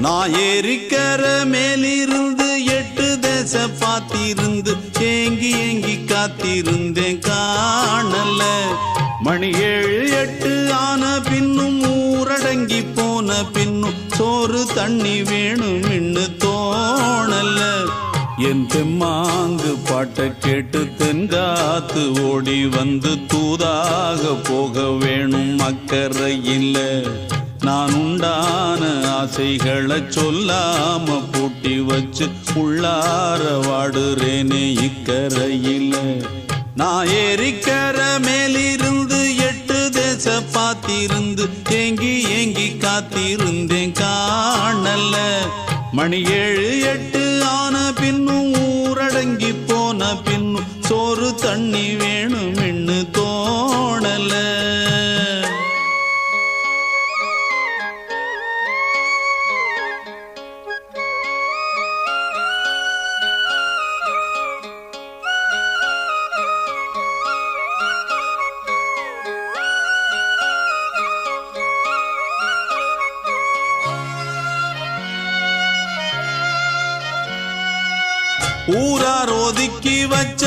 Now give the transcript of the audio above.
நான் ஏரிக்கர மேலிருந்து 8 தேச பார்த்திருந்து ஏங்கி ஏங்கி காத்திருந்தேன் காணல. மணி 7 8 ஆன பின்னும் ஊரடங்கி போன பின்னும் சோறு தண்ணி வேணும் இன்னு தோணல. என் தெம்மாங்கு பாட்ட கேட்டு தென்காத்து ஓடி வந்து தூதாக போக வேணும் அக்கறையில். நான் உண்டான ஆசைகளை சொல்லாம பூட்டி வச்சு உள்ளார வாடுறேனே இக்கரையில். நான் ஏரிக்கர மேலிருந்து 8 தேச பார்த்திருந்து ஏங்கி ஏங்கி காத்திருந்தேன் காணல. மணி 7 8 ஆன பின்னும் ஊரடங்கி போன பின்னும் சோறு தண்ணி வேணும் இன்னு தோணல. ஊரார் ஒதுக்கி வச்ச